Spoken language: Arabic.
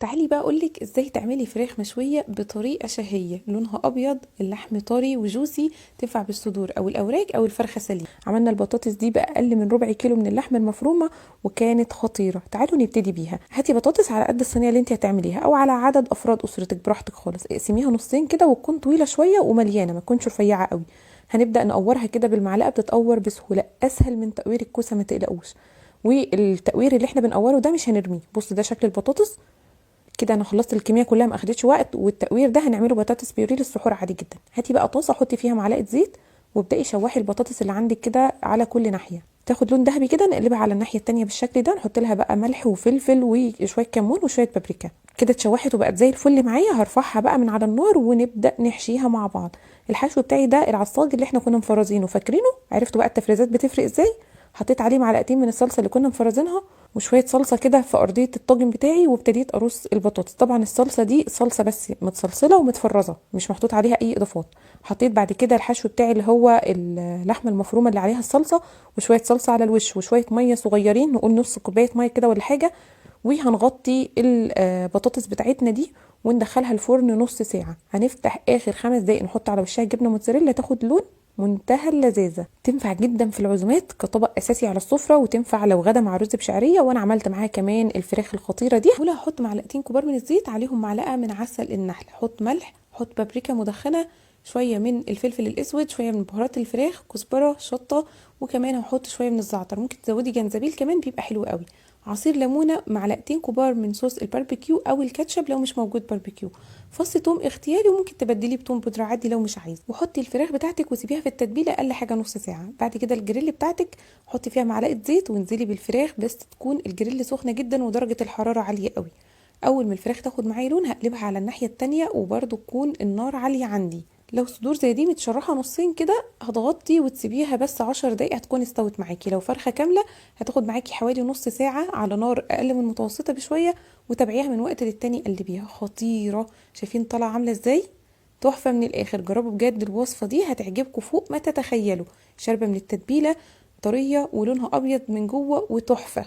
تعالي بقى اقولك ازاي تعملي فراخ مشويه بطريقه شهيه، لونها ابيض، اللحم طري وجوسي، تنفع بالصدور او الاوراق او الفرخه سليم. عملنا البطاطس دي باقل من ربع كيلو من اللحمه المفرومه وكانت خطيره. تعالوا نبتدي بيها. هاتي بطاطس على قد الصينيه اللي انت هتعمليها او على عدد افراد اسرتك براحتك خالص. اقسميها نصين كده وتكون طويله شويه ومليانه، ما تكونش رفيعه قوي. هنبدا نقورها كده بالمعلقه، بتتقور بسهوله، اسهل من تقوير الكوسه ما تقلقوش. والتقوير اللي احنا بنقوره ده مش هنرميه. بص ده شكل البطاطس كده. انا خلصت الكميه كلها، ما اخدتش وقت. والتقوير ده هنعمله بطاطس بيوري للسحور عادي جدا. هاتي بقى طاسه، حطي فيها معلقه زيت وابداي شوحي البطاطس اللي عندك كده على كل ناحيه، تاخد لون ذهبي كده. نقلبها على الناحيه التانية بالشكل ده، نحط لها بقى ملح وفلفل وشويه كمون وشويه بابريكا. كده اتشوحت وبقت زي الفل معايا. هرفعها بقى من على النار ونبدا نحشيها مع بعض. الحشو بتاعي ده العصاج اللي احنا كنا مفرزينه، فاكرينه؟ عرفتوا بقى التفريزات بتفرق ازاي؟ حطيت عليه معلقتين من الصلصه اللي كنا مفرزينها وشويه صلصه كده في ارضيه الطاجن بتاعي، وابتديت ارص البطاطس. طبعا الصلصه دي صلصه بس متصلصله ومتفرزه، مش محطوط عليها اي اضافات. حطيت بعد كده الحشو بتاعي اللي هو اللحمه المفرومه اللي عليها الصلصه، وشويه صلصه على الوش، وشويه ميه صغيرين، نقول نص كوبايه ميه كده ولا حاجه. وهنغطي البطاطس بتاعتنا دي وندخلها الفرن نص ساعه. هنفتح اخر 5 دقايق، نحط على وشها جبنه موتزاريلا تاخد لون منتهى اللذاذه. تنفع جدا في العزومات كطبق اساسي على السفره، وتنفع لو غدا مع رز بشعريه. وانا عملت معاها كمان الفراخ الخطيره دي. هقول هحط معلقتين كبار من الزيت، عليهم معلقه من عسل النحل، حط ملح، حط بابريكا مدخنه، شويه من الفلفل الاسود، شويه من بهارات الفراخ، كزبره، شطه، وكمان هحط شويه من الزعتر. ممكن تزودي جنزبيل كمان بيبقى حلو قوي. عصير ليمونه، معلقتين كبار من صوص الباربيكيو او الكاتشب لو مش موجود باربيكيو، فص توم اختياري، وممكن تبدليه بتوم بودره عادي لو مش عايزه. وحطي الفراخ بتاعتك وسيبيها في التتبيله اقل حاجه نص ساعه. بعد كده الجريل بتاعتك حطي فيها معلقه زيت وانزلي بالفراخ، بس تكون الجريل سخنه جدا ودرجه الحراره عاليه قوي. اول ما الفراخ تاخد معايا لون هقلبها على الناحيه التانية، وبرده تكون النار عاليه عندي. لو صدور زي دي متشرحه نصين كده هتغطي وتسيبيها بس 10 دقايق هتكون استوت معاكي. لو فرخه كامله هتاخد معاكي حوالي نص ساعه على نار اقل من المتوسطه بشويه، وتابعيها من وقت للتاني قلبيها. خطيره. شايفين طالعه عامله ازاي؟ تحفه من الاخر. جربوا بجد الوصفه دي هتعجبكم فوق ما تتخيلوا. شاربه من التتبيله، طريه ولونها ابيض من جوه وتحفه.